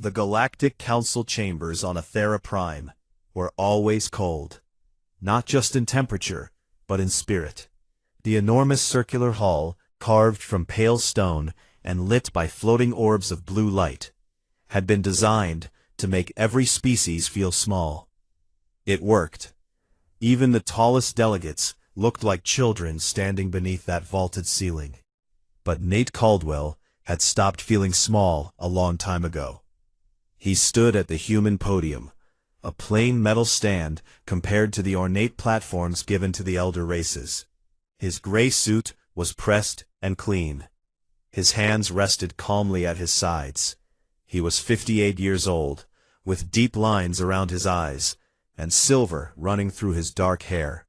The Galactic Council chambers on Athera Prime were always cold, not just in temperature, but in spirit. The enormous circular hall, carved from pale stone and lit by floating orbs of blue light, had been designed to make every species feel small. It worked. Even the tallest delegates looked like children standing beneath that vaulted ceiling. But Nate Caldwell had stopped feeling small a long time ago. He stood at the human podium, a plain metal stand compared to the ornate platforms given to the elder races. His gray suit was pressed and clean. His hands rested calmly at his sides. He was 58 years old, with deep lines around his eyes, and silver running through his dark hair.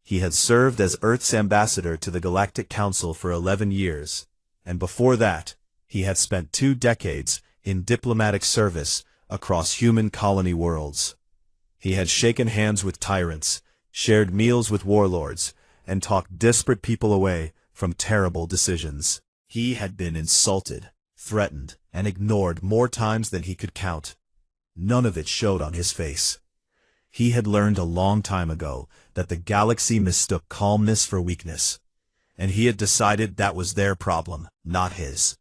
He had served as Earth's ambassador to the Galactic Council for 11 years, and before that, he had spent 2 decades in diplomatic service across human colony worlds. He had shaken hands with tyrants, shared meals with warlords, and talked desperate people away from terrible decisions. He had been insulted, threatened, and ignored more times than he could count. None of it showed on his face. He had learned a long time ago that the galaxy mistook calmness for weakness, and he had decided that was their problem, not his.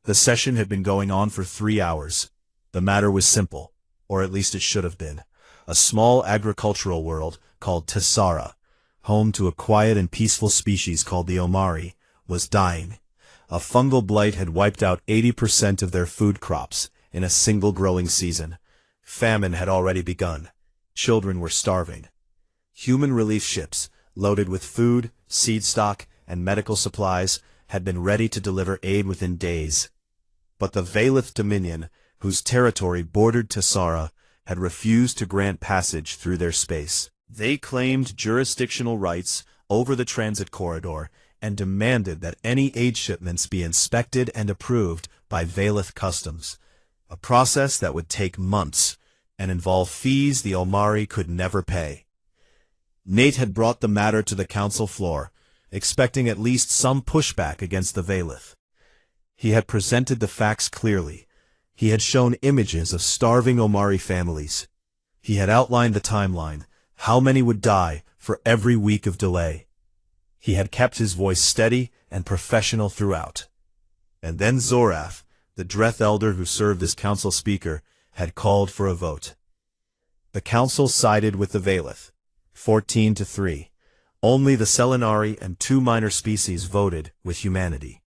The session had been going on for 3 hours. The matter was simple, or at least it should have been. A small agricultural world called Tessara, home to a quiet and peaceful species called the Omari, was dying. A fungal blight had wiped out 80% of their food crops in a single growing season. Famine had already begun. Children were starving. Human relief ships, loaded with food, seed stock, and medical supplies, had been ready to deliver aid within days. But the Valith Dominion, whose territory bordered Tessara, had refused to grant passage through their space. They claimed jurisdictional rights over the transit corridor and demanded that any aid shipments be inspected and approved by Valith Customs, a process that would take months and involve fees the Omari could never pay. Nate had brought the matter to the council floor, expecting at least some pushback against the Valith. He had presented the facts clearly. He had shown images of starving Omari families. He had outlined the timeline, how many would die for every week of delay. He had kept his voice steady and professional throughout. And then Zorath, the Dreth elder who served as council speaker, had called for a vote. The council sided with the Valith, 14-3. Only the Selenari and 2 minor species voted with humanity.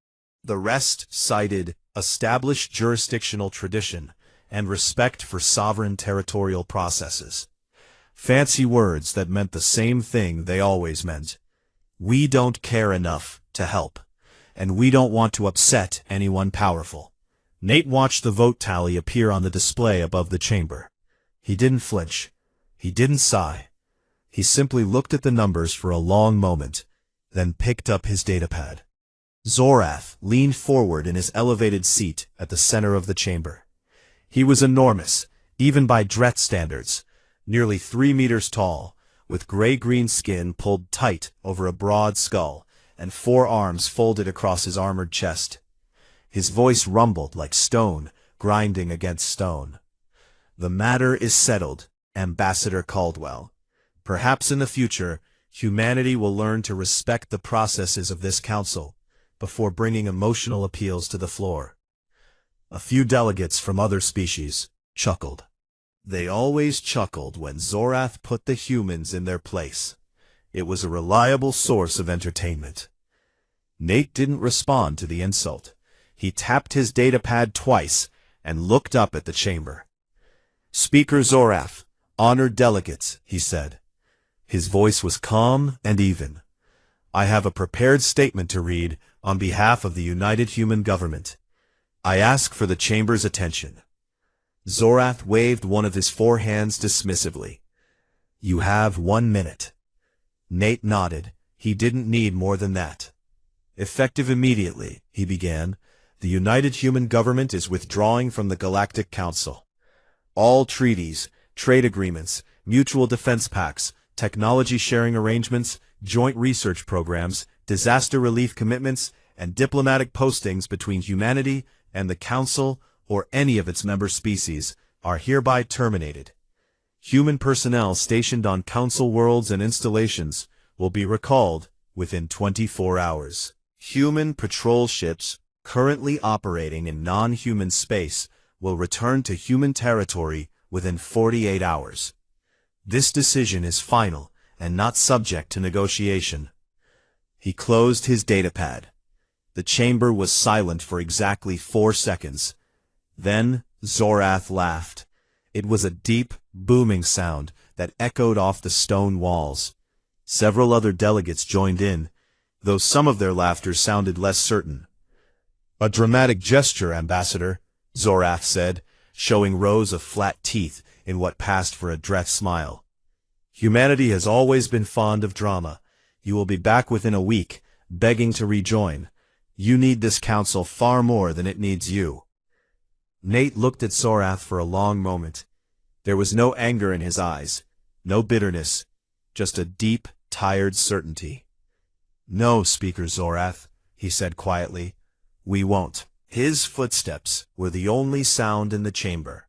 The rest cited established jurisdictional tradition and respect for sovereign territorial processes. Fancy words that meant the same thing they always meant. We don't care enough to help, and we don't want to upset anyone powerful. Nate watched the vote tally appear on the display above the chamber. He didn't flinch. He didn't sigh. He simply looked at the numbers for a long moment, then picked up his datapad. Zorath leaned forward in his elevated seat at the center of the chamber. He was enormous, even by Dreth standards, nearly 3 meters tall, with gray-green skin pulled tight over a broad skull and 4 arms folded across his armored chest. His voice rumbled like stone grinding against stone. The matter is settled, Ambassador Caldwell. Perhaps in the future, humanity will learn to respect the processes of this council before bringing emotional appeals to the floor. A few delegates from other species chuckled. They always chuckled when Zorath put the humans in their place. It was a reliable source of entertainment. Nate didn't respond to the insult. He tapped his datapad twice and looked up at the chamber. Speaker Zorath, honored delegates, he said. His voice was calm and even. I have a prepared statement to read on behalf of the United Human Government. I ask for the chamber's attention. Zorath waved one of his 4 hands dismissively. You have 1 minute. Nate nodded. He didn't need more than that. Effective immediately, he began, the United Human Government is withdrawing from the Galactic Council. All treaties, trade agreements, mutual defense pacts, technology sharing arrangements, joint research programs, disaster relief commitments, and diplomatic postings between humanity and the Council or any of its member species, are hereby terminated. Human personnel stationed on Council worlds and installations will be recalled within 24 hours. Human patrol ships currently operating in non-human space will return to human territory within 48 hours. This decision is final and not subject to negotiation. He closed his datapad. The chamber was silent for exactly 4 seconds. Then Zorath laughed. It was a deep, booming sound that echoed off the stone walls. Several other delegates joined in, though some of their laughter sounded less certain. "A dramatic gesture, Ambassador," Zorath said, showing rows of flat teeth in what passed for a dread smile. "Humanity has always been fond of drama. You will be back within a week, begging to rejoin. You need this council far more than it needs you." Nate looked at Zorath for a long moment. There was no anger in his eyes, no bitterness, just a deep, tired certainty. "No, Speaker Zorath," he said quietly. "We won't." His footsteps were the only sound in the chamber.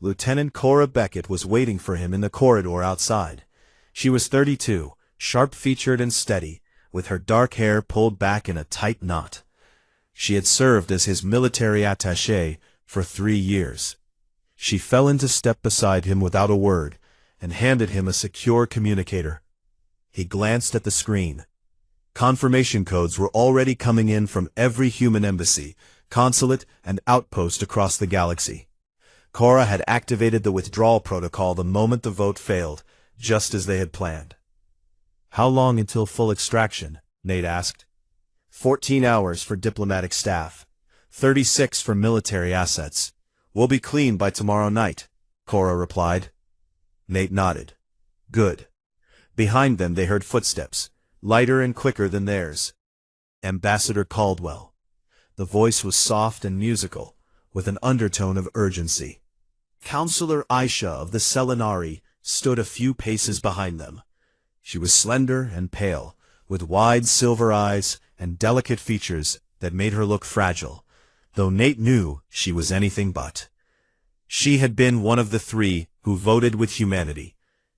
Lieutenant Cora Beckett was waiting for him in the corridor outside. She was 32, sharp-featured and steady, with her dark hair pulled back in a tight knot. She had served as his military attaché for 3 years. She fell into step beside him without a word, and handed him a secure communicator. He glanced at the screen. Confirmation codes were already coming in from every human embassy, consulate, and outpost across the galaxy. Cora had activated the withdrawal protocol the moment the vote failed, just as they had planned. "How long until full extraction?" Nate asked. 14 hours for diplomatic staff. 36 for military assets. We'll be clean by tomorrow night, Cora replied. Nate nodded. Good. Behind them they heard footsteps, lighter and quicker than theirs. Ambassador Caldwell. The voice was soft and musical, with an undertone of urgency. Counselor Aisha of the Selinari stood a few paces behind them. She was slender and pale, with wide silver eyes and delicate features that made her look fragile, though Nate knew she was anything but. She had been one of the 3 who voted with humanity.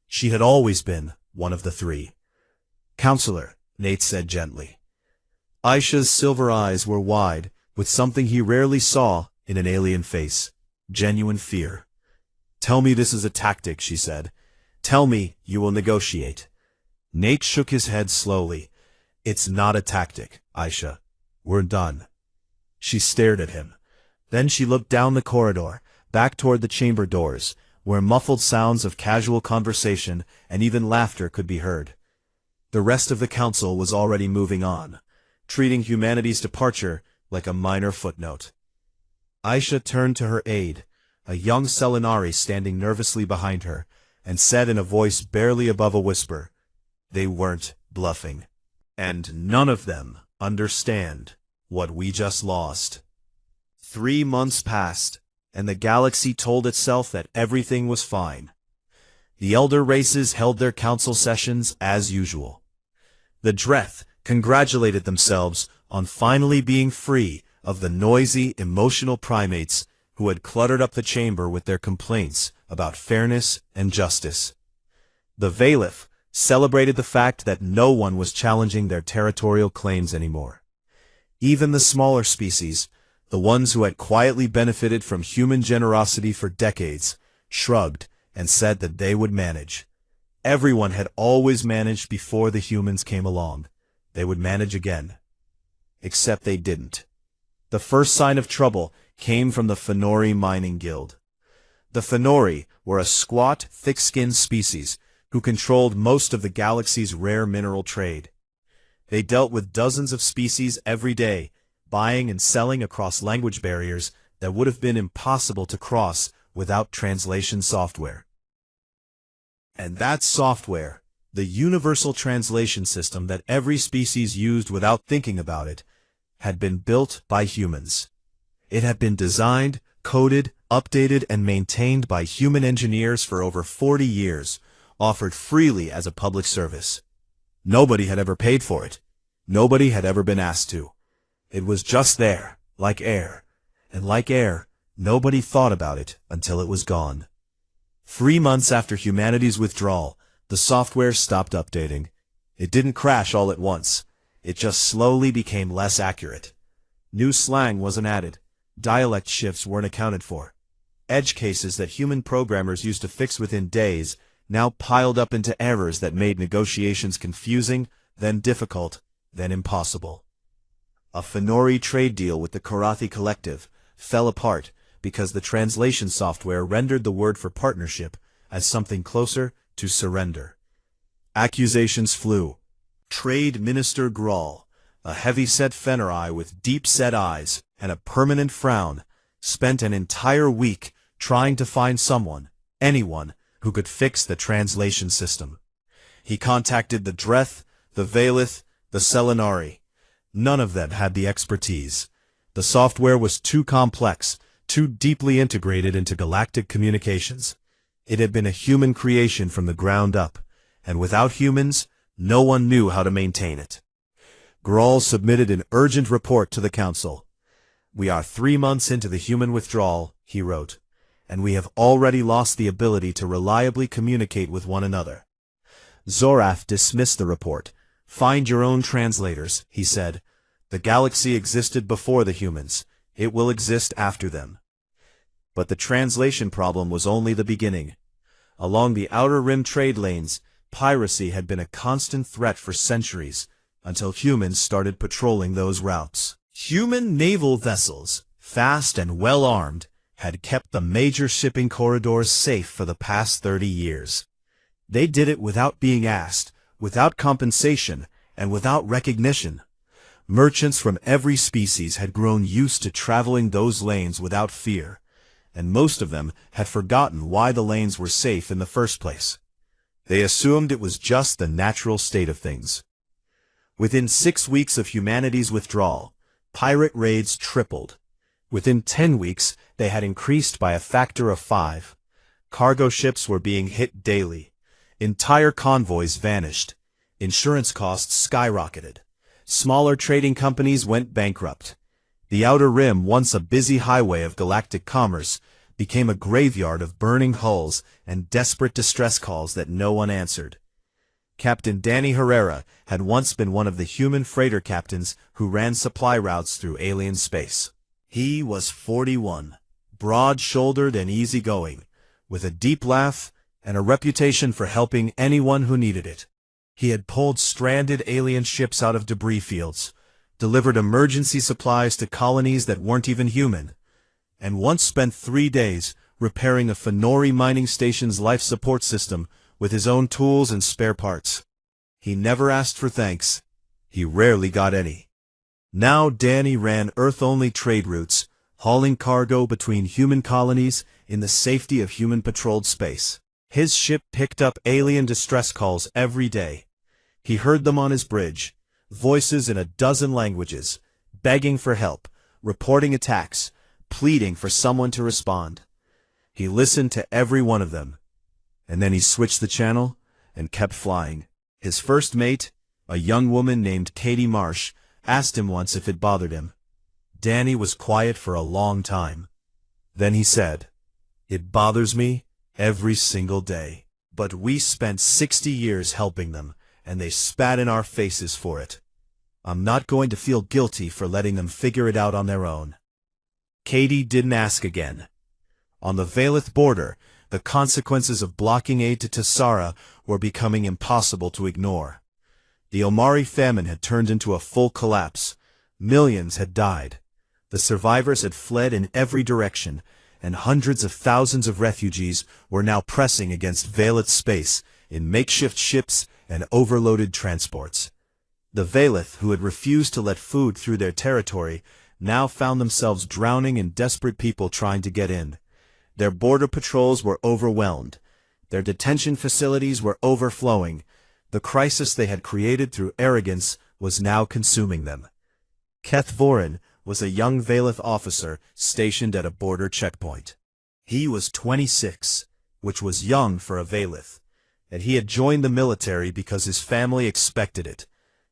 She had always been one of the 3. Counselor, Nate said gently. Aisha's silver eyes were wide, with something he rarely saw in an alien face, genuine fear. Tell me this is a tactic, she said. Tell me you will negotiate. Nate shook his head slowly. It's not a tactic, Aisha. We're done. She stared at him. Then she looked down the corridor, back toward the chamber doors, where muffled sounds of casual conversation and even laughter could be heard. The rest of the council was already moving on, treating humanity's departure like a minor footnote. Aisha turned to her aide, a young Selinari standing nervously behind her, and said in a voice barely above a whisper, they weren't bluffing. And none of them understand what we just lost. 3 months passed, and the galaxy told itself that everything was fine. The elder races held their council sessions as usual. The Dreth congratulated themselves on finally being free of the noisy, emotional primates who had cluttered up the chamber with their complaints about fairness and justice. The Valif celebrated the fact that no one was challenging their territorial claims anymore. Even the smaller species, the ones who had quietly benefited from human generosity for decades, shrugged and said that they would manage. Everyone had always managed before the humans came along. They would manage again. Except they didn't. The first sign of trouble came from the Fenori Mining Guild. The Fenori were a squat, thick-skinned species who controlled most of the galaxy's rare mineral trade. They dealt with dozens of species every day, buying and selling across language barriers that would have been impossible to cross without translation software. And that software, the universal translation system that every species used without thinking about it, had been built by humans. It had been designed, coded, updated, and maintained by human engineers for over 40 years, offered freely as a public service. Nobody had ever paid for it. Nobody had ever been asked to. It was just there, like air. And like air, Nobody thought about it until it was gone. 3 months after humanity's withdrawal, the software stopped updating. It didn't crash all at once. It just slowly became less accurate. New slang wasn't added. Dialect shifts weren't accounted for. Edge cases that human programmers used to fix within days now piled up into errors that made negotiations confusing, then difficult, then impossible. A Finori trade deal with the Karathi Collective fell apart because the translation software rendered the word for partnership as something closer to surrender. Accusations flew. Trade Minister Grawl, a heavy-set Fenari with deep-set eyes and a permanent frown, spent an entire week trying to find someone, anyone, who could fix the translation system. He contacted the Dreth, the Valith, the Selinari. None of them had the expertise. The software was too complex, too deeply integrated into galactic communications. It had been a human creation from the ground up, and without humans, no one knew how to maintain it. Grawl submitted an urgent report to the Council. "We are 3 months into the human withdrawal," he wrote, "and we have already lost the ability to reliably communicate with one another." Zorath dismissed the report. "Find your own translators," he said. "The galaxy existed before the humans. It will exist after them." But the translation problem was only the beginning. Along the outer rim trade lanes, piracy had been a constant threat for centuries, until humans started patrolling those routes. Human naval vessels, fast and well-armed, had kept the major shipping corridors safe for the past 30 years. They did it without being asked, without compensation, and without recognition. Merchants from every species had grown used to traveling those lanes without fear, and most of them had forgotten why the lanes were safe in the first place. They assumed it was just the natural state of things. Within 6 weeks of humanity's withdrawal, pirate raids tripled. Within 10 weeks, they had increased by a factor of 5. Cargo ships were being hit daily. Entire convoys vanished. Insurance costs skyrocketed. Smaller trading companies went bankrupt. The Outer Rim, once a busy highway of galactic commerce, became a graveyard of burning hulls and desperate distress calls that no one answered. Captain Danny Herrera had once been one of the human freighter captains who ran supply routes through alien space. He was 41, broad-shouldered and easygoing, with a deep laugh and a reputation for helping anyone who needed it. He had pulled stranded alien ships out of debris fields, delivered emergency supplies to colonies that weren't even human, and once spent 3 days repairing a Finori mining station's life support system with his own tools and spare parts. He never asked for thanks. He rarely got any. Now Danny ran Earth-only trade routes, hauling cargo between human colonies in the safety of human-patrolled space. His ship picked up alien distress calls every day. He heard them on his bridge, voices in a dozen languages, begging for help, reporting attacks, pleading for someone to respond. He listened to every one of them, and then he switched the channel and kept flying. His first mate, a young woman named Katie Marsh, asked him once if it bothered him. Danny was quiet for a long time. Then he said, "It bothers me every single day. But we spent 60 years helping them, and they spat in our faces for it. I'm not going to feel guilty for letting them figure it out on their own." Katie didn't ask again. On the Valith border, the consequences of blocking aid to Tessara were becoming impossible to ignore. The Omari famine had turned into a full collapse. Millions had died. The survivors had fled in every direction, and hundreds of thousands of refugees were now pressing against Valith space in makeshift ships and overloaded transports. The Valith, who had refused to let food through their territory, now found themselves drowning in desperate people trying to get in. Their border patrols were overwhelmed. Their detention facilities were overflowing. The crisis they had created through arrogance was now consuming them. Keth Vorin was a young Valith officer stationed at a border checkpoint. He was 26, which was young for a Valith, and he had joined the military because his family expected it,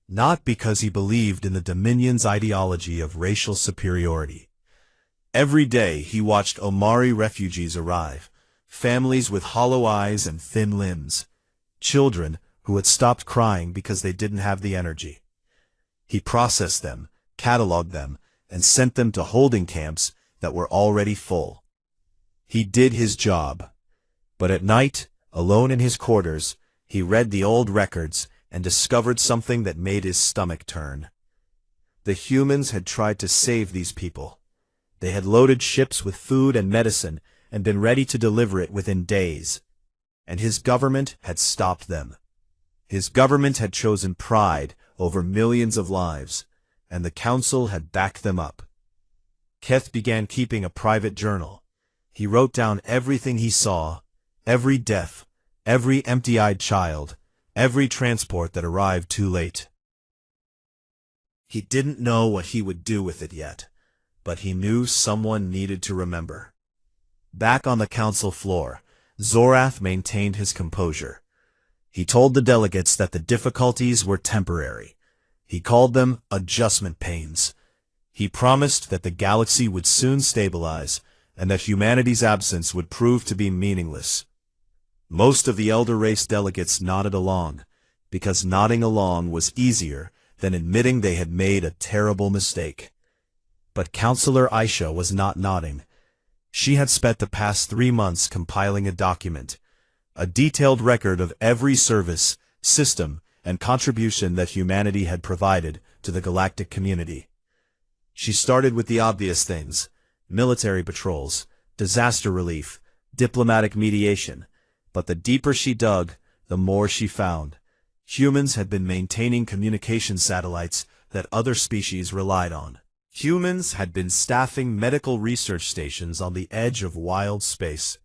not because he believed in the Dominion's ideology of racial superiority. Every day he watched Omari refugees arrive, families with hollow eyes and thin limbs, children who had stopped crying because they didn't have the energy. He processed them, cataloged them, and sent them to holding camps that were already full. He did his job. But at night, alone in his quarters, he read the old records and discovered something that made his stomach turn. The humans had tried to save these people. They had loaded ships with food and medicine and been ready to deliver it within days. And his government had stopped them. His government had chosen pride over millions of lives, and the council had backed them up. Keth began keeping a private journal. He wrote down everything he saw, every death, every empty-eyed child, every transport that arrived too late. He didn't know what he would do with it yet, but he knew someone needed to remember. Back on the council floor, Zorath maintained his composure. He told the delegates that the difficulties were temporary. He called them adjustment pains. He promised that the galaxy would soon stabilize and that humanity's absence would prove to be meaningless. Most of the elder race delegates nodded along, because nodding along was easier than admitting they had made a terrible mistake. But Counselor Aisha was not nodding. She had spent the past 3 months compiling a document, a detailed record of every service, system, and contribution that humanity had provided to the galactic community. She started with the obvious things: military patrols, disaster relief, diplomatic mediation. But the deeper she dug, the more she found. Humans had been maintaining communication satellites that other species relied on. Humans had been staffing medical research stations on the edge of wild space.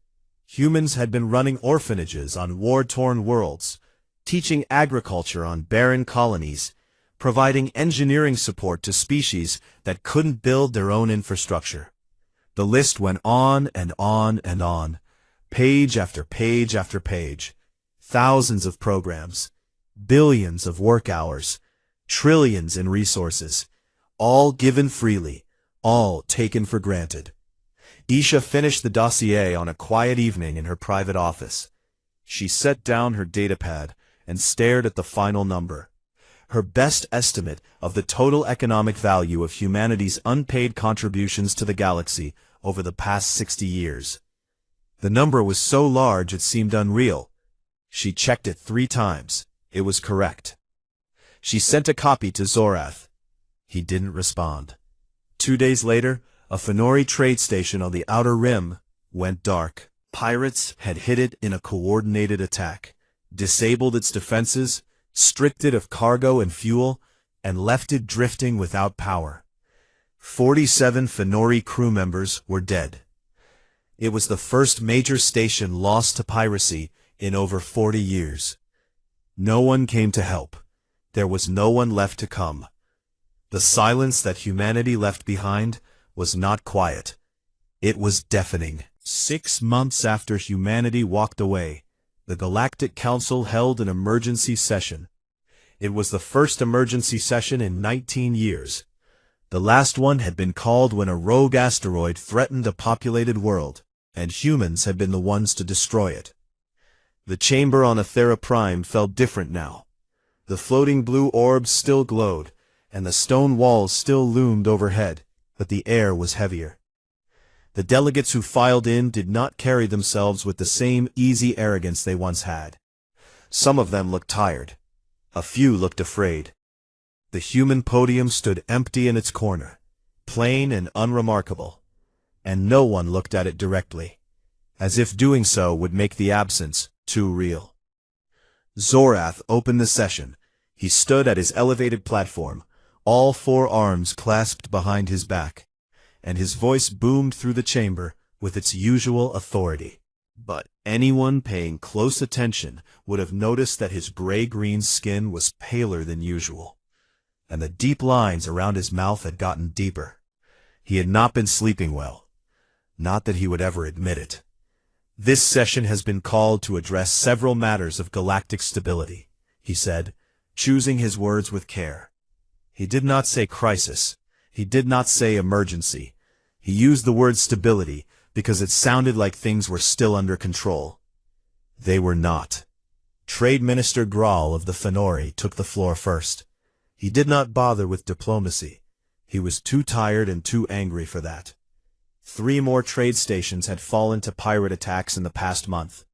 Humans had been running orphanages on war-torn worlds, teaching agriculture on barren colonies, providing engineering support to species that couldn't build their own infrastructure. The list went on and on and on, page after page after page. Thousands of programs, billions of work hours, trillions in resources, all given freely, all taken for granted. Isha finished the dossier on a quiet evening in her private office. She set down her datapad and stared at the final number. Her best estimate of the total economic value of humanity's unpaid contributions to the galaxy over the past 60 years. The number was so large it seemed unreal. She checked it 3 times. It was correct. She sent a copy to Zorath. He didn't respond. 2 days later, a Fenori trade station on the Outer Rim went dark. Pirates had hit it in a coordinated attack, disabled its defenses, stripped it of cargo and fuel, and left it drifting without power. 47 Fenori crew members were dead. It was the first major station lost to piracy in over 40 years. No one came to help. There was no one left to come. The silence that humanity left behind was not quiet. It was deafening. 6 months after humanity walked away, the Galactic Council held an emergency session. It was the first emergency session in 19 years. The last one had been called when a rogue asteroid threatened a populated world, and humans had been the ones to destroy it. The chamber on Athera Prime felt different now. The floating blue orbs still glowed, and the stone walls still loomed overhead, but the air was heavier. The delegates who filed in did not carry themselves with the same easy arrogance they once had. Some of them looked tired. A few looked afraid. The human podium stood empty in its corner, plain and unremarkable, and no one looked at it directly, as if doing so would make the absence too real. Zorath opened the session. He stood at his elevated platform, all 4 arms clasped behind his back, and his voice boomed through the chamber with its usual authority. But anyone paying close attention would have noticed that his gray-green skin was paler than usual, and the deep lines around his mouth had gotten deeper. He had not been sleeping well. Not that he would ever admit it. This session has been called to address several matters of galactic stability, he said, choosing his words with care. He did not say crisis. He did not say emergency. He used the word stability because it sounded like things were still under control. They were not. Trade Minister Graal of the Fenori took the floor first. He did not bother with diplomacy. He was too tired and too angry for that. 3 more trade stations had fallen to pirate attacks in the past month.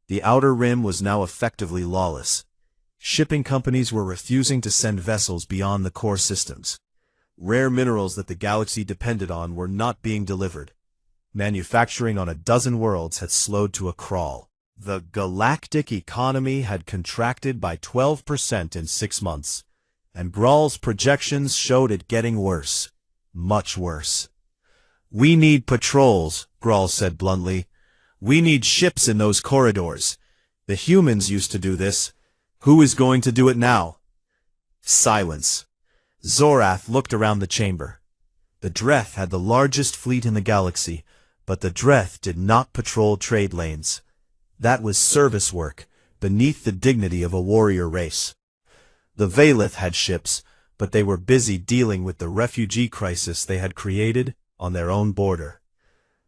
The Outer Rim was now effectively lawless. Shipping companies were refusing to send vessels beyond the core systems. Rare minerals that the galaxy depended on were not being delivered. Manufacturing on a dozen worlds had slowed to a crawl. The galactic economy had contracted by 12% in 6 months, and Graal's projections showed it getting worse. Much worse. "We need patrols," Graal said bluntly. "We need ships in those corridors. The humans used to do this. Who is going to do it now?" Silence. Zorath looked around the chamber. The Dreth had the largest fleet in the galaxy, but the Dreth did not patrol trade lanes. That was service work, beneath the dignity of a warrior race. The Valeth had ships, but they were busy dealing with the refugee crisis they had created on their own border.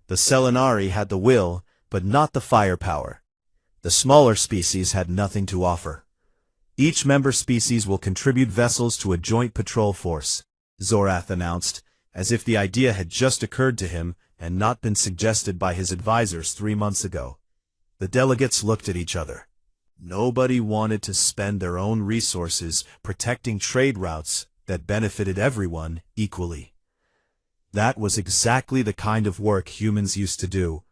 The Selenari had the will, but not the firepower. The smaller species had nothing to offer. "Each member species will contribute vessels to a joint patrol force," Zorath announced, as if the idea had just occurred to him and not been suggested by his advisors 3 months ago. The delegates looked at each other. Nobody wanted to spend their own resources protecting trade routes that benefited everyone equally. That was exactly the kind of work humans used to do.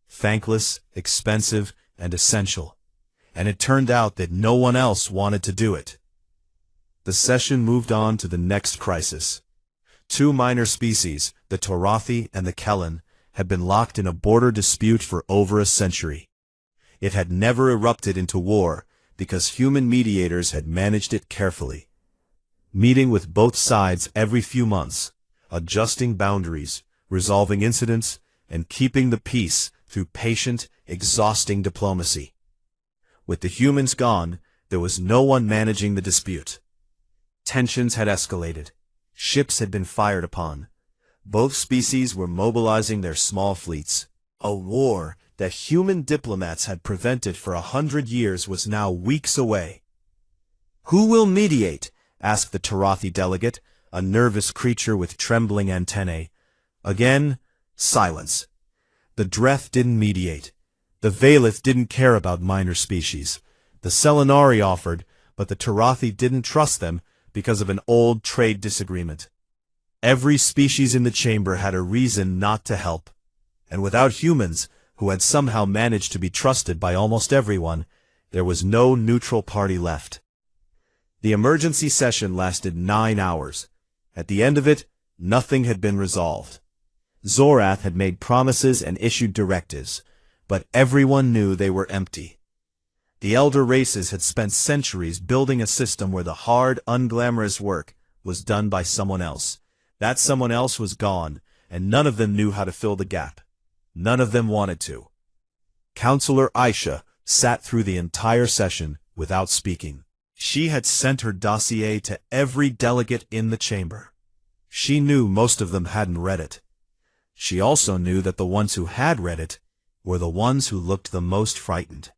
Thankless, expensive, and essential. And it turned out that no one else wanted to do it. The session moved on to the next crisis. 2 minor species, the Torathi and the Kellen, had been locked in a border dispute for over a century. It had never erupted into war because human mediators had managed it carefully. Meeting with both sides every few months, adjusting boundaries, resolving incidents, and keeping the peace through patient, exhausting diplomacy. With the humans gone, there was no one managing the dispute. Tensions had escalated. Ships had been fired upon. Both species were mobilizing their small fleets. A war that human diplomats had prevented for 100 years was now weeks away. "Who will mediate?" asked the Torathi delegate, a nervous creature with trembling antennae. Again, silence. The Dreth didn't mediate. The Valeth didn't care about minor species. The Selenari offered, but the Torathi didn't trust them because of an old trade disagreement. Every species in the chamber had a reason not to help. And without humans, who had somehow managed to be trusted by almost everyone, there was no neutral party left. The emergency session lasted 9 hours. At the end of it, nothing had been resolved. Zorath had made promises and issued directives, but everyone knew they were empty. The elder races had spent centuries building a system where the hard, unglamorous work was done by someone else. That someone else was gone, and none of them knew how to fill the gap. None of them wanted to. Counselor Aisha sat through the entire session without speaking. She had sent her dossier to every delegate in the chamber. She knew most of them hadn't read it. She also knew that the ones who had read it were the ones who looked the most frightened.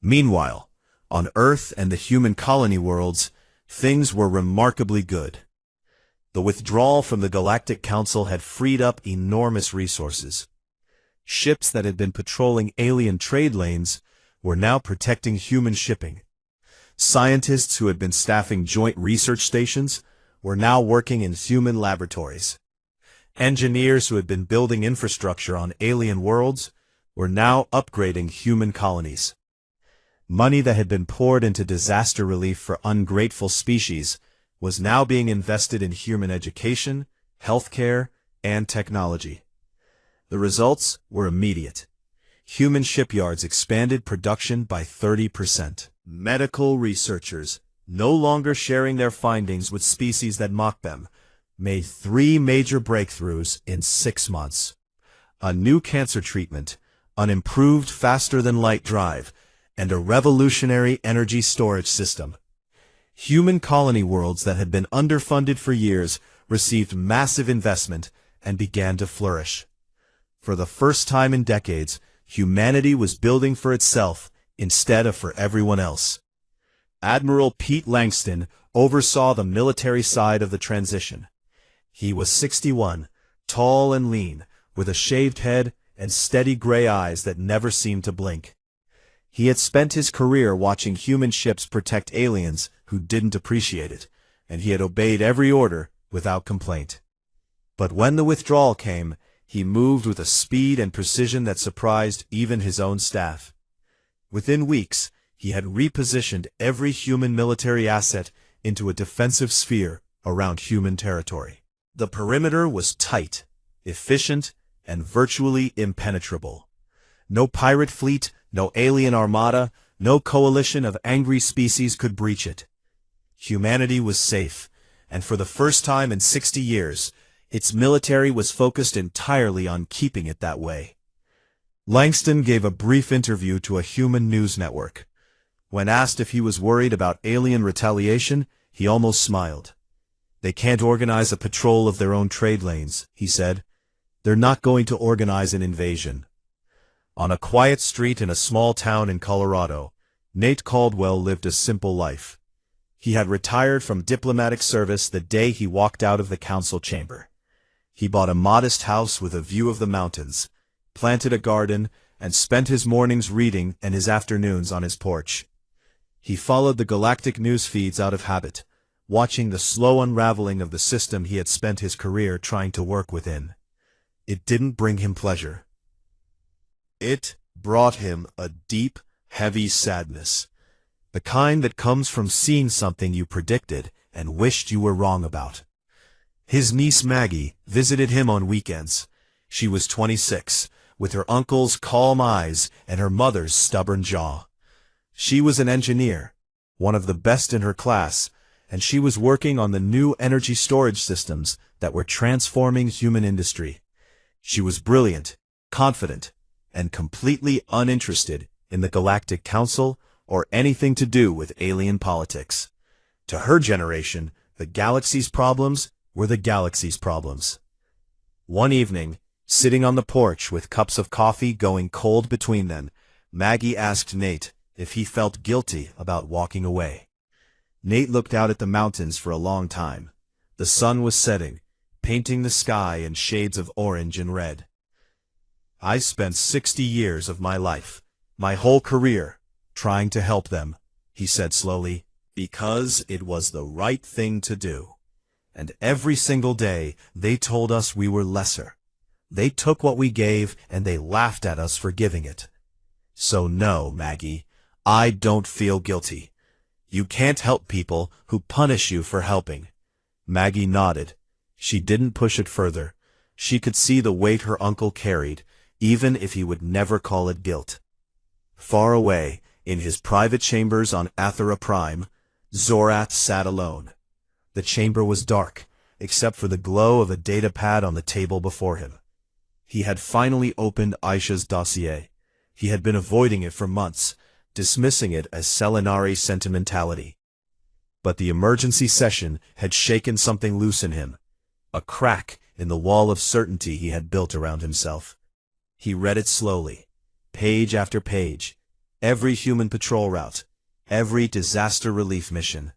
Meanwhile, on Earth and the human colony worlds, things were remarkably good. The withdrawal from the Galactic Council had freed up enormous resources. Ships that had been patrolling alien trade lanes were now protecting human shipping. Scientists who had been staffing joint research stations were now working in human laboratories. Engineers who had been building infrastructure on alien worlds were now upgrading human colonies. Money that had been poured into disaster relief for ungrateful species was now being invested in human education, healthcare, and technology. The results were immediate. Human shipyards expanded production by 30%. Medical researchers, no longer sharing their findings with species that mocked them, made 3 major breakthroughs in 6 months. A new cancer treatment, an improved faster-than-light drive, and a revolutionary energy storage system. Human colony worlds that had been underfunded for years received massive investment and began to flourish. For the first time in decades, humanity was building for itself instead of for everyone else. Admiral Pete Langston oversaw the military side of the transition. He was 61, tall and lean, with a shaved head and steady gray eyes that never seemed to blink. He had spent his career watching human ships protect aliens who didn't appreciate it, and he had obeyed every order without complaint. But when the withdrawal came, he moved with a speed and precision that surprised even his own staff. Within weeks, he had repositioned every human military asset into a defensive sphere around human territory. The perimeter was tight, efficient, and virtually impenetrable. No pirate fleet, no alien armada, no coalition of angry species could breach it. Humanity was safe, and for the first time in 60 years, its military was focused entirely on keeping it that way. Langston gave a brief interview to a human news network. When asked if he was worried about alien retaliation, he almost smiled. "They can't organize a patrol of their own trade lanes," he said. "They're not going to organize an invasion." On a quiet street in a small town in Colorado, Nate Caldwell lived a simple life. He had retired from diplomatic service the day he walked out of the council chamber. He bought a modest house with a view of the mountains, planted a garden, and spent his mornings reading and his afternoons on his porch. He followed the Galactic news feeds out of habit, watching the slow unraveling of the system he had spent his career trying to work within. It didn't bring him pleasure. It brought him a deep, heavy sadness, the kind that comes from seeing something you predicted and wished you were wrong about. His niece Maggie visited him on weekends. She was 26, with her uncle's calm eyes and her mother's stubborn jaw. She was an engineer, one of the best in her class, and she was working on the new energy storage systems that were transforming human industry. She was brilliant, confident, and completely uninterested in the Galactic Council or anything to do with alien politics. To her generation, the galaxy's problems were the galaxy's problems. One evening, sitting on the porch with cups of coffee going cold between them, Maggie asked Nate if he felt guilty about walking away. Nate looked out at the mountains for a long time. The sun was setting, painting the sky in shades of orange and red. "I spent 60 years of my life, my whole career, trying to help them," he said slowly, "because it was the right thing to do. And every single day they told us we were lesser. They took what we gave and they laughed at us for giving it. So no, Maggie, I don't feel guilty. You can't help people who punish you for helping." Maggie nodded. She didn't push it further. She could see the weight her uncle carried, even if he would never call it guilt. Far away, in his private chambers on Athera Prime, Zorath sat alone. The chamber was dark, except for the glow of a datapad on the table before him. He had finally opened Aisha's dossier. He had been avoiding it for months, dismissing it as Selinari sentimentality. But the emergency session had shaken something loose in him, a crack in the wall of certainty he had built around himself. He read it slowly, page after page, every human patrol route, every disaster relief mission,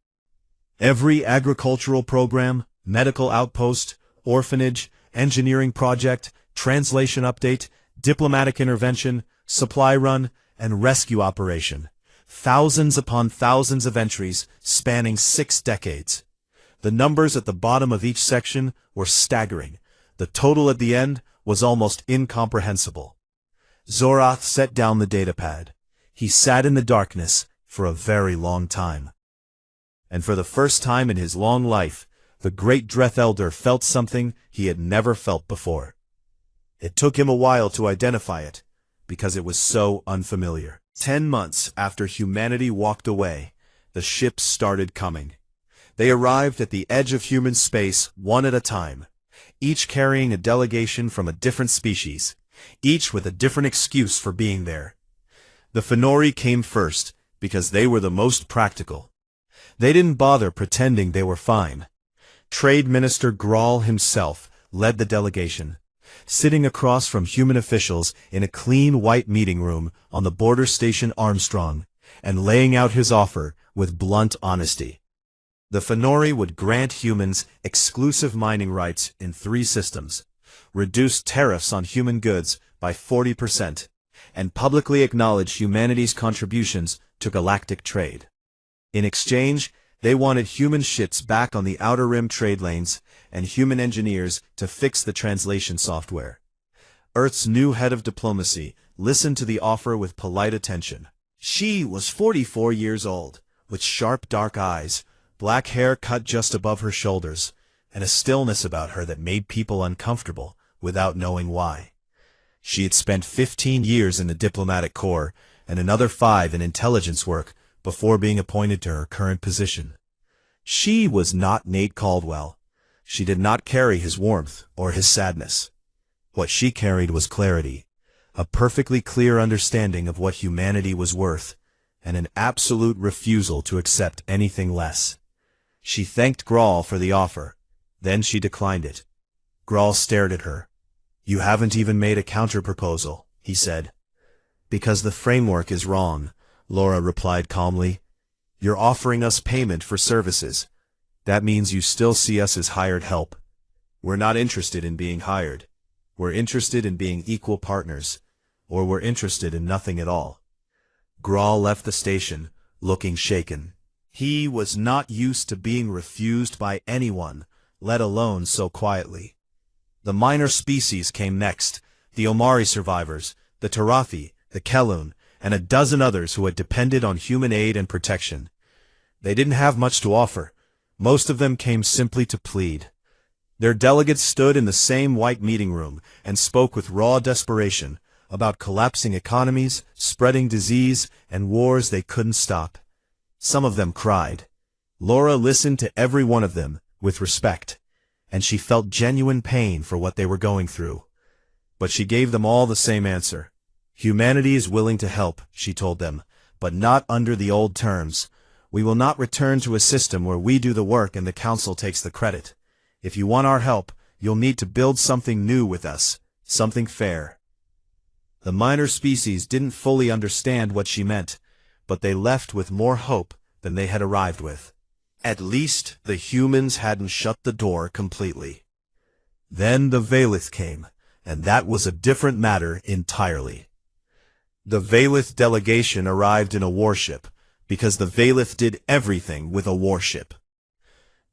every agricultural program, medical outpost, orphanage, engineering project, translation update, diplomatic intervention, supply run, and rescue operation. Thousands upon thousands of entries spanning 6 decades. The numbers at the bottom of each section were staggering. The total at the end was almost incomprehensible. Zorath set down the datapad. He sat in the darkness for a very long time. And for the first time in his long life, the great Dreth Elder felt something he had never felt before. It took him a while to identify it, because it was so unfamiliar. 10 months after humanity walked away, the ships started coming. They arrived at the edge of human space one at a time, each carrying a delegation from a different species, each with a different excuse for being there. The Fenori came first because they were the most practical. They didn't bother pretending they were fine. Trade Minister Grawl himself led the delegation. Sitting across from human officials in a clean white meeting room on the border station Armstrong, and laying out his offer with blunt honesty. The Finori would grant humans exclusive mining rights in 3 systems, reduce tariffs on human goods by 40%, and publicly acknowledge humanity's contributions to galactic trade. In exchange, they wanted human ships back on the outer rim trade lanes and human engineers to fix the translation software. Earth's new head of diplomacy listened to the offer with polite attention. She was 44 years old, with sharp dark eyes, black hair cut just above her shoulders, and a stillness about her that made people uncomfortable without knowing why. She had spent 15 years in the diplomatic corps and another 5 in intelligence work before being appointed to her current position. She was not Nate Caldwell. She did not carry his warmth or his sadness. What she carried was clarity, a perfectly clear understanding of what humanity was worth, and an absolute refusal to accept anything less. She thanked Grawl for the offer. Then she declined it. Grawl stared at her. "You haven't even made a counter-proposal," he said. "Because the framework is wrong," Laura replied calmly. "You're offering us payment for services. That means you still see us as hired help. We're not interested in being hired. We're interested in being equal partners, or we're interested in nothing at all." Grawl left the station, looking shaken. He was not used to being refused by anyone, let alone so quietly. The minor species came next, the Omari survivors, the Tarathi, the Kelun, and a dozen others who had depended on human aid and protection. They didn't have much to offer. Most of them came simply to plead. Their delegates stood in the same white meeting room and spoke with raw desperation about collapsing economies, spreading disease, and wars they couldn't stop. Some of them cried. Laura listened to every one of them with respect, and she felt genuine pain for what they were going through. But she gave them all the same answer. "Humanity is willing to help," she told them, "but not under the old terms. We will not return to a system where we do the work and the council takes the credit. If you want our help, you'll need to build something new with us, something fair." The minor species didn't fully understand what she meant, but they left with more hope than they had arrived with. At least the humans hadn't shut the door completely. Then the Valith came, and that was a different matter entirely. The Valith delegation arrived in a warship, because the Valith did everything with a warship.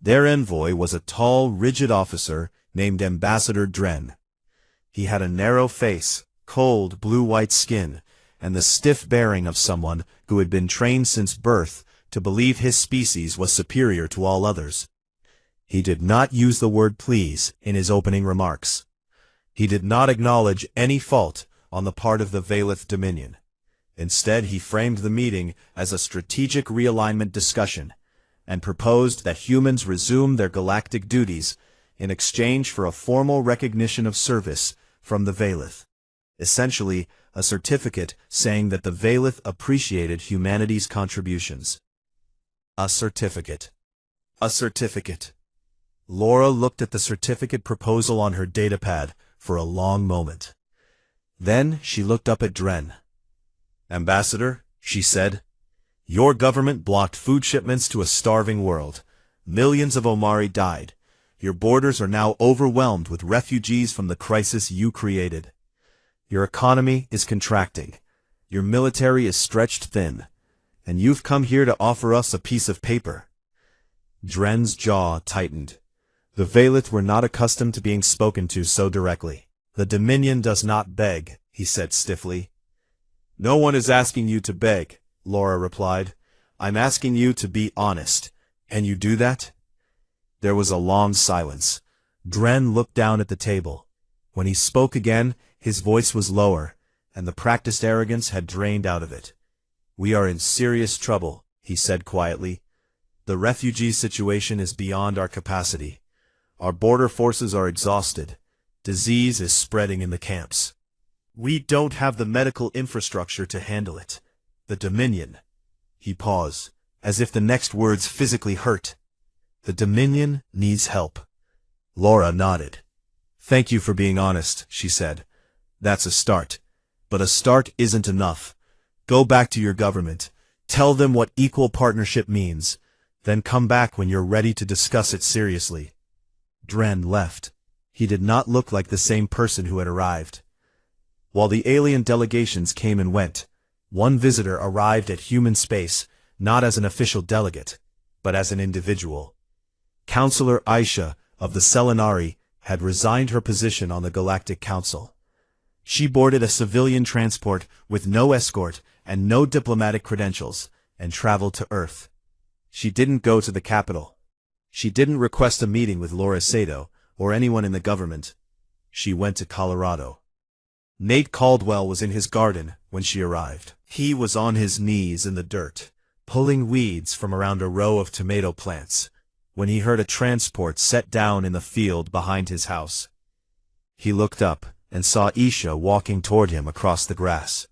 Their envoy was a tall, rigid officer named Ambassador Dren. He had a narrow face, cold, blue-white skin, and the stiff bearing of someone who had been trained since birth to believe his species was superior to all others. He did not use the word please in his opening remarks. He did not acknowledge any fault on the part of the Valith Dominion. Instead, he framed the meeting as a strategic realignment discussion, and proposed that humans resume their galactic duties in exchange for a formal recognition of service from the Valith. Essentially, a certificate saying that the Valith appreciated humanity's contributions. A certificate. A certificate. Laura looked at the certificate proposal on her datapad for a long moment. Then she looked up at Dren. "Ambassador," she said, "your government blocked food shipments to a starving world. Millions of Omari died. Your borders are now overwhelmed with refugees from the crisis you created. Your economy is contracting. Your military is stretched thin. And you've come here to offer us a piece of paper." Dren's jaw tightened. The Valith were not accustomed to being spoken to so directly. "The Dominion does not beg," he said stiffly. "No one is asking you to beg," Laura replied. "I'm asking you to be honest. Can you do that?" There was a long silence. Dren looked down at the table. When he spoke again, his voice was lower, and the practiced arrogance had drained out of it. "We are in serious trouble," he said quietly. "The refugee situation is beyond our capacity. Our border forces are exhausted. Disease is spreading in the camps. We don't have the medical infrastructure to handle it. The Dominion—" He paused, as if the next words physically hurt. "The Dominion needs help." Laura nodded. Thank you for being honest, she said. That's a start. But a start isn't enough. Go back to your government. Tell them what equal partnership means. Then come back when you're ready to discuss it seriously. Dren left. He did not look like the same person who had arrived. While the alien delegations came and went, one visitor arrived at human space, not as an official delegate, but as an individual. Counselor Aisha of the Selenari had resigned her position on the Galactic Council. She boarded a civilian transport with no escort and no diplomatic credentials, and traveled to Earth. She didn't go to the capital. She didn't request a meeting with Laura Sato, or anyone in the government. She went to Colorado. Nate Caldwell was in his garden when she arrived. He was on his knees in the dirt, pulling weeds from around a row of tomato plants, when he heard a transport set down in the field behind his house. He looked up and saw Isha walking toward him across the grass.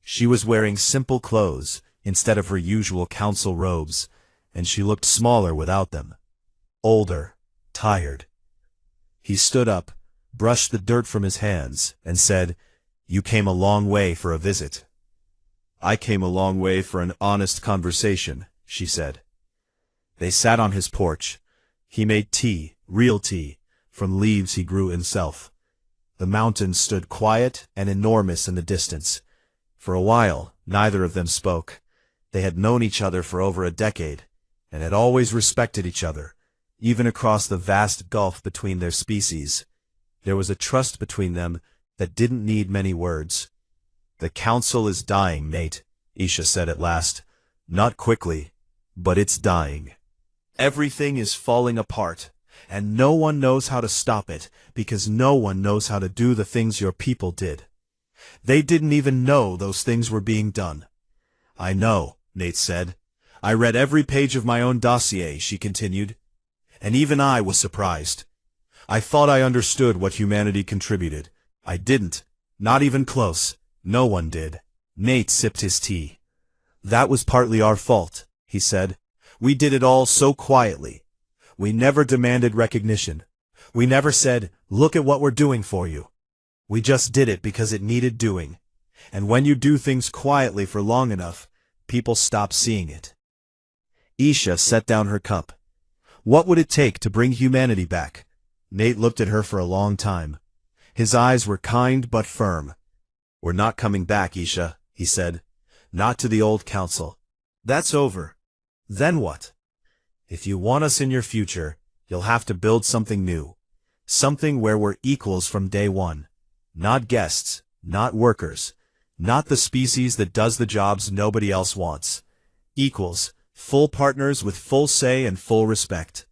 She was wearing simple clothes instead of her usual council robes, and she looked smaller without them. Older, tired. He stood up, brushed the dirt from his hands, and said, "You came a long way for a visit." "I came a long way for an honest conversation," she said. They sat on his porch. He made tea, real tea, from leaves he grew himself. The mountains stood quiet and enormous in the distance. For a while, neither of them spoke. They had known each other for over a decade, and had always respected each other, even across the vast gulf between their species. There was a trust between them that didn't need many words. "The council is dying, Nate," Isha said at last. "Not quickly, but it's dying. Everything is falling apart, and no one knows how to stop it, because no one knows how to do the things your people did. They didn't even know those things were being done." "I know," Nate said. "I read every page of my own dossier," she continued. "And even I was surprised. I thought I understood what humanity contributed. I didn't. Not even close. No one did." Nate sipped his tea. "That was partly our fault," he said. "We did it all so quietly. We never demanded recognition. We never said, 'Look at what we're doing for you.' We just did it because it needed doing. And when you do things quietly for long enough, people stop seeing it." Isha set down her cup. "What would it take to bring humanity back?" Nate looked at her for a long time. His eyes were kind but firm. "We're not coming back, Isha," he said. "Not to the old council. That's over. Then what? If you want us in your future, you'll have to build something new. Something where we're equals from day one. Not guests, not workers, not the species that does the jobs nobody else wants. Equals, full partners with full say and full respect."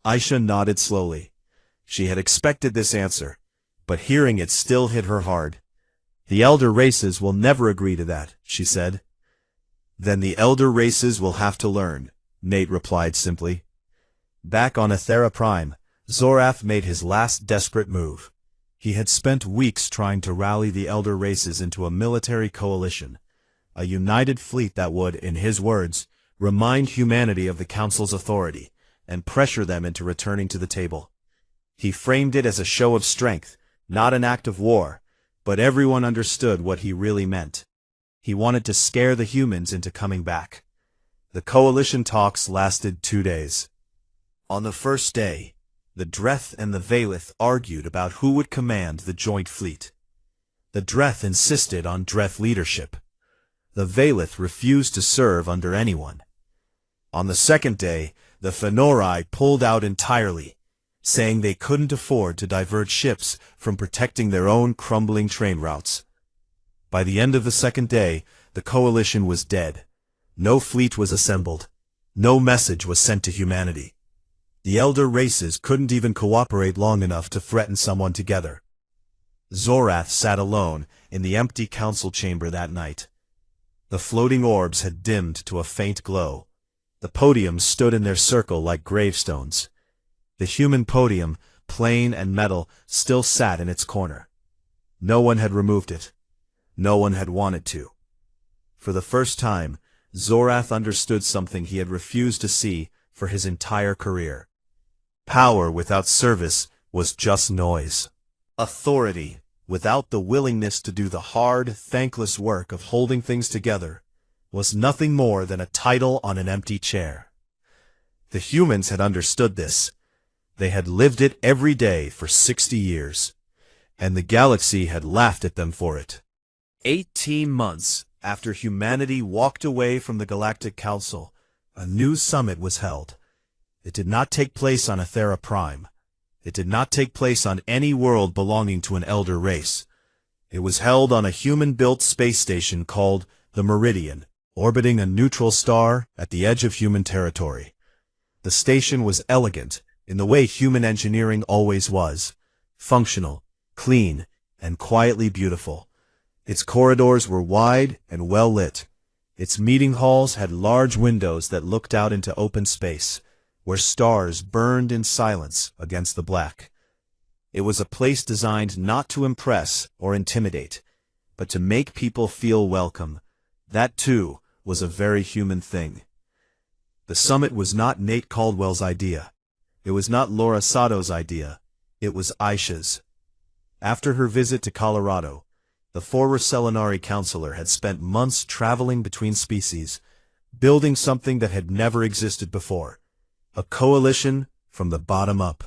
Aisha nodded slowly. She had expected this answer, but hearing it still hit her hard. "The elder races will never agree to that," she said. "Then the elder races will have to learn," Nate replied simply. Back on Ethera Prime, Zorath made his last desperate move. He had spent weeks trying to rally the elder races into a military coalition, a united fleet that would, in his words, remind humanity of the Council's authority, and pressure them into returning to the table. He framed it as a show of strength, not an act of war, but everyone understood what he really meant. He wanted to scare the humans into coming back. The coalition talks lasted 2 days. On the first day, the Dreth and the Valeth argued about who would command the joint fleet. The Dreth insisted on Dreth leadership. The Valeth refused to serve under anyone. On the second day, the Fenori pulled out entirely, saying they couldn't afford to divert ships from protecting their own crumbling train routes. By the end of the second day, the coalition was dead. No fleet was assembled. No message was sent to humanity. The elder races couldn't even cooperate long enough to threaten someone together. Zorath sat alone in the empty council chamber that night. The floating orbs had dimmed to a faint glow. The podiums stood in their circle like gravestones. The human podium, plain and metal, still sat in its corner. No one had removed it. No one had wanted to. For the first time, Zorath understood something he had refused to see for his entire career. Power without service was just noise. Authority, without the willingness to do the hard, thankless work of holding things together, was nothing more than a title on an empty chair. The humans had understood this. They had lived it every day for 60 years, and the galaxy had laughed at them for it. 18 months after humanity walked away from the Galactic Council, a new summit was held. It did not take place on Aethera Prime. It did not take place on any world belonging to an elder race. It was held on a human-built space station called the Meridian, orbiting a neutral star at the edge of human territory. The station was elegant, in the way human engineering always was, functional, clean, and quietly beautiful. Its corridors were wide and well lit. Its meeting halls had large windows that looked out into open space, where stars burned in silence against the black. It was a place designed not to impress or intimidate, but to make people feel welcome. That, too, was a very human thing. The summit was not Nate Caldwell's idea. It was not Laura Sato's idea. It was Aisha's. After her visit to Colorado, the former Selenari counselor had spent months traveling between species, building something that had never existed before. A coalition from the bottom up.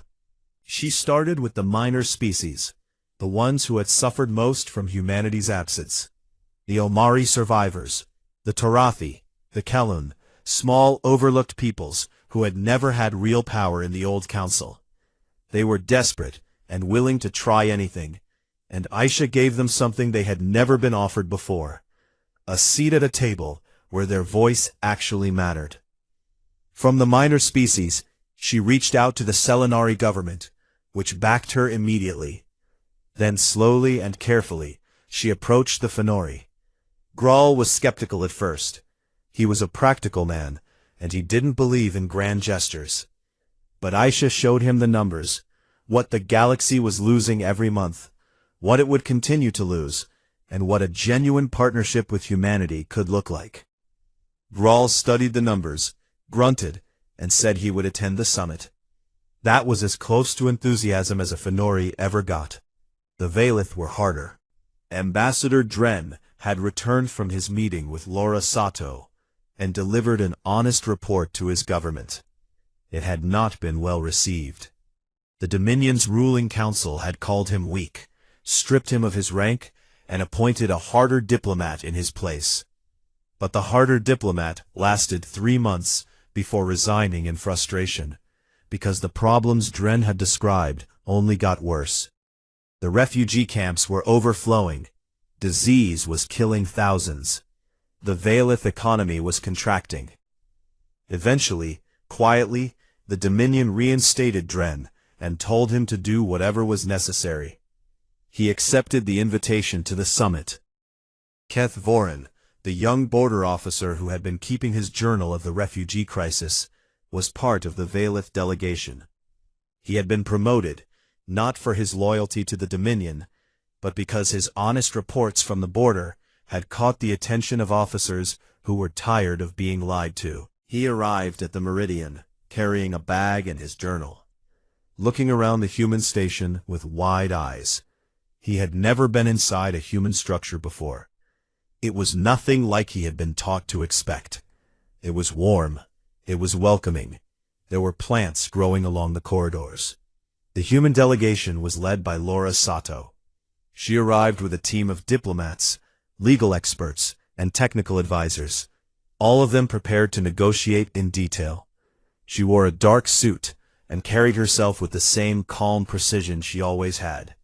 She started with the minor species, the ones who had suffered most from humanity's absence. The Omari survivors, the Tarathi, the Kelun, small overlooked peoples who had never had real power in the old council. They were desperate and willing to try anything, and Aisha gave them something they had never been offered before, a seat at a table where their voice actually mattered. From the minor species, she reached out to the Selenari government, which backed her immediately. Then slowly and carefully, she approached the Fenori. Grawl was skeptical at first. He was a practical man, and he didn't believe in grand gestures. But Aisha showed him the numbers, what the galaxy was losing every month, what it would continue to lose, and what a genuine partnership with humanity could look like. Grawl studied the numbers, grunted, and said he would attend the summit. That was as close to enthusiasm as a Fenori ever got. The Valith were harder. Ambassador Dren had returned from his meeting with Laura Sato and delivered an honest report to his government. It had not been well received. The Dominion's ruling council had called him weak, stripped him of his rank, and appointed a harder diplomat in his place. But the harder diplomat lasted 3 months before resigning in frustration, because the problems Dren had described only got worse. The refugee camps were overflowing. Disease was killing thousands. The Valith economy was contracting. Eventually, quietly, the Dominion reinstated Dren and told him to do whatever was necessary. He accepted the invitation to the summit. Keth Voren, the young border officer who had been keeping his journal of the refugee crisis, was part of the Valith delegation. He had been promoted, not for his loyalty to the Dominion, but because his honest reports from the border had caught the attention of officers who were tired of being lied to. He arrived at the Meridian, carrying a bag and his journal. Looking around the human station with wide eyes. He had never been inside a human structure before. It was nothing like he had been taught to expect. It was warm. It was welcoming. There were plants growing along the corridors. The human delegation was led by Laura Sato. She arrived with a team of diplomats, legal experts, and technical advisors, all of them prepared to negotiate in detail. She wore a dark suit and carried herself with the same calm precision she always had.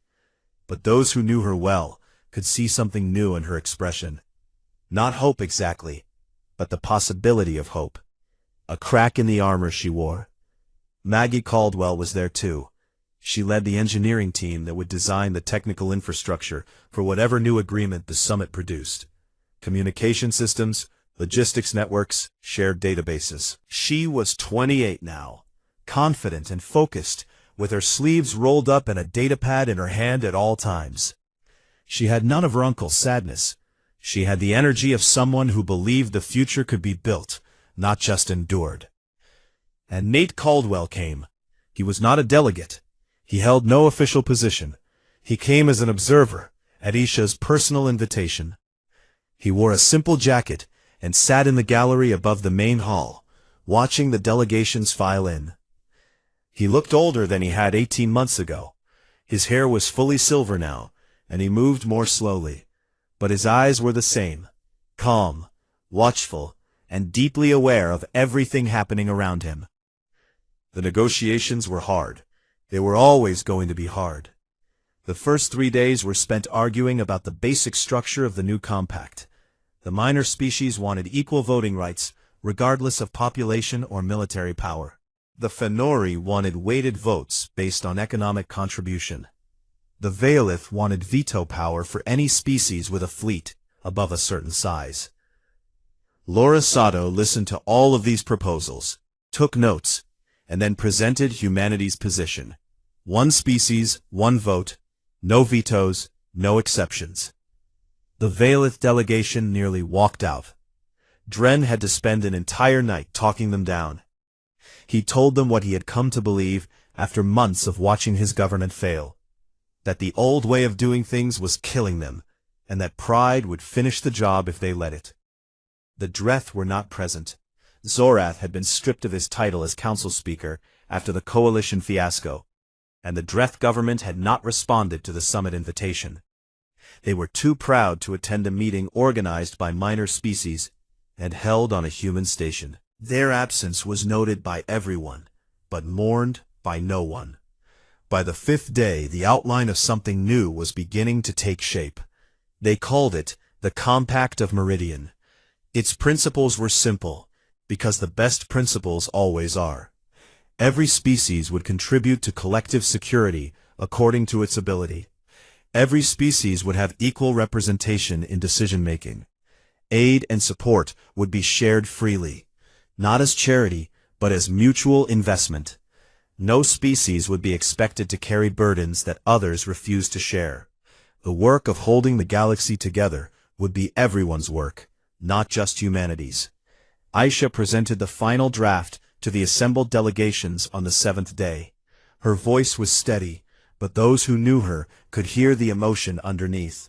But those who knew her well could see something new in her expression. Not hope exactly, but the possibility of hope. A crack in the armor she wore. Maggie Caldwell was there too. She led the engineering team that would design the technical infrastructure for whatever new agreement the summit produced. Communication systems, logistics networks, shared databases. She was 28 now, confident and focused, with her sleeves rolled up and a datapad in her hand at all times. She had none of her uncle's sadness. She had the energy of someone who believed the future could be built, not just endured. And Nate Caldwell came. He was not a delegate. He held no official position. He came as an observer, at Isha's personal invitation. He wore a simple jacket and sat in the gallery above the main hall, watching the delegations file in. He looked older than he had 18 months ago. His hair was fully silver now, and he moved more slowly. But his eyes were the same, calm, watchful, and deeply aware of everything happening around him. The negotiations were hard. They were always going to be hard. The first 3 days were spent arguing about the basic structure of the new compact. The minor species wanted equal voting rights, regardless of population or military power. The Fenori wanted weighted votes based on economic contribution. The Veilith wanted veto power for any species with a fleet above a certain size. Laura Sato listened to all of these proposals, took notes, and then presented humanity's position. One species, one vote, no vetoes, no exceptions. The Veilith delegation nearly walked out. Dren had to spend an entire night talking them down. He told them what he had come to believe after months of watching his government fail. That the old way of doing things was killing them, and that pride would finish the job if they let it. The Dreth were not present. Zorath had been stripped of his title as council speaker after the coalition fiasco, and the Dreth government had not responded to the summit invitation. They were too proud to attend a meeting organized by minor species and held on a human station. Their absence was noted by everyone, but mourned by no one. By the 5th day, the outline of something new was beginning to take shape. They called it the Compact of Meridian. Its principles were simple, because the best principles always are. Every species would contribute to collective security according to its ability. Every species would have equal representation in decision-making. Aid and support would be shared freely, not as charity, but as mutual investment. No species would be expected to carry burdens that others refuse to share. The work of holding the galaxy together would be everyone's work, not just humanity's. Aisha presented the final draft to the assembled delegations on the 7th day. Her voice was steady, but those who knew her could hear the emotion underneath.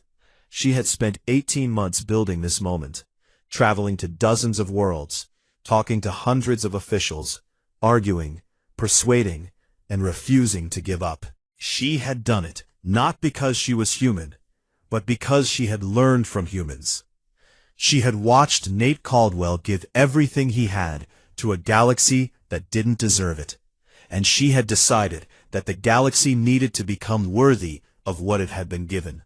She had spent 18 months building this moment, traveling to dozens of worlds, talking to hundreds of officials, arguing, persuading, and refusing to give up. She had done it, not because she was human, but because she had learned from humans. She had watched Nate Caldwell give everything he had to a galaxy that didn't deserve it, and she had decided that the galaxy needed to become worthy of what it had been given.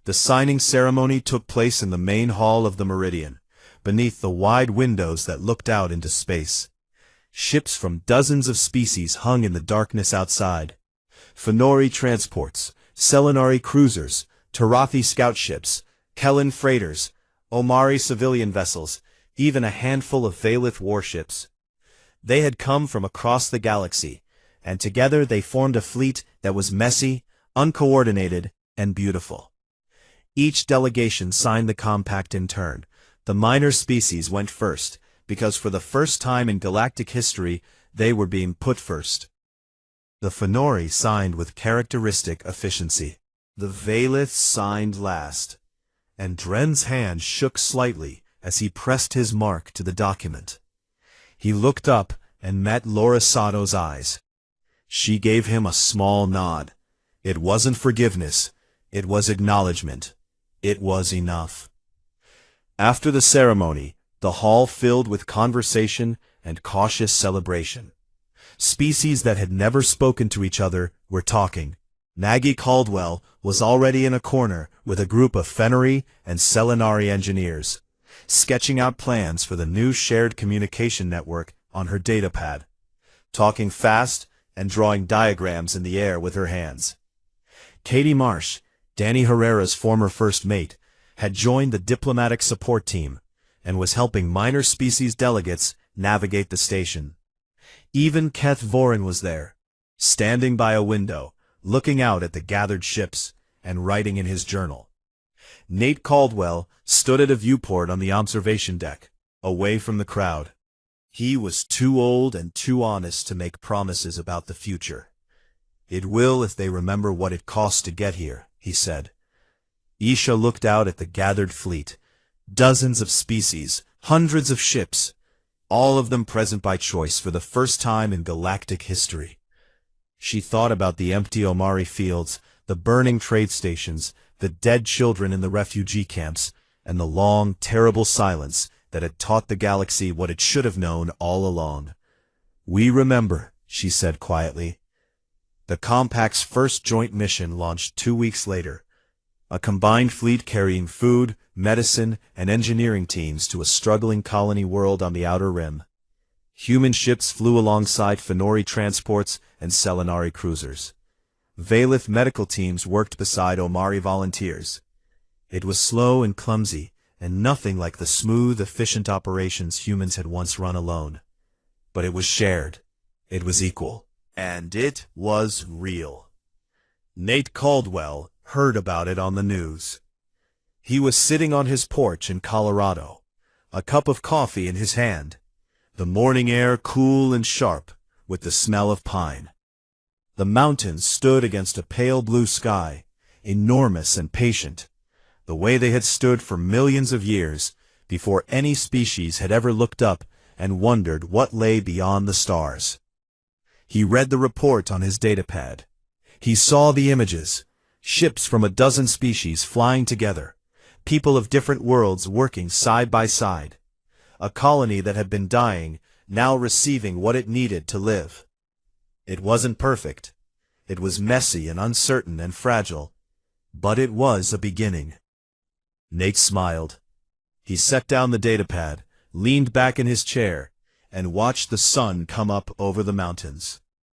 The signing ceremony took place in the main hall of the Meridian, beneath the wide windows that looked out into space. Ships from dozens of species hung in the darkness outside. Fenori transports, Selenari cruisers, Tarathi scout ships, Kellen freighters, Omari civilian vessels, even a handful of Veilith warships. They had come from across the galaxy, and together they formed a fleet that was messy, uncoordinated, and beautiful. Each delegation signed the compact in turn. The minor species went first, because for the first time in galactic history, they were being put first. The Fenori signed with characteristic efficiency. The Veilith signed last, and Dren's hand shook slightly as he pressed his mark to the document. He looked up and met Laura Sato's eyes. She gave him a small nod. It wasn't forgiveness. It was acknowledgement. It was enough. After the ceremony, the hall filled with conversation and cautious celebration. Species that had never spoken to each other were talking. Maggie Caldwell was already in a corner with a group of Fenori and Selenari engineers, sketching out plans for the new shared communication network on her datapad, talking fast and drawing diagrams in the air with her hands. Katie Marsh, Danny Herrera's former first mate, had joined the diplomatic support team and was helping minor species delegates navigate the station. Even Keth Voren was there, standing by a window, looking out at the gathered ships and writing in his journal. Nate Caldwell stood at a viewport on the observation deck, away from the crowd. He was too old and too honest to make promises about the future. It will if they remember what it cost to get here, he said. Isha looked out at the gathered fleet. Dozens of species, hundreds of ships, all of them present by choice for the first time in galactic history. She thought about the empty Omari fields, the burning trade stations, the dead children in the refugee camps, and the long, terrible silence that had taught the galaxy what it should have known all along. "We remember," she said quietly. The Compact's first joint mission launched 2 weeks later. A combined fleet carrying food, medicine, and engineering teams to a struggling colony world on the Outer Rim. Human ships flew alongside Fenori transports and Selinari cruisers. Valith medical teams worked beside Omari volunteers. It was slow and clumsy, and nothing like the smooth, efficient operations humans had once run alone. But it was shared. It was equal. And it was real. Nate Caldwell heard about it on the news. He was sitting on his porch in Colorado, a cup of coffee in his hand, the morning air cool and sharp with the smell of pine. The mountains stood against a pale blue sky, enormous and patient, the way they had stood for millions of years before any species had ever looked up and wondered what lay beyond the stars. He read the report on his datapad. He saw the images, ships from a dozen species flying together, people of different worlds working side by side, a colony that had been dying, now receiving what it needed to live. It wasn't perfect. It was messy and uncertain and fragile, but it was a beginning. Nate smiled. He set down the datapad, leaned back in his chair, and watched the sun come up over the mountains.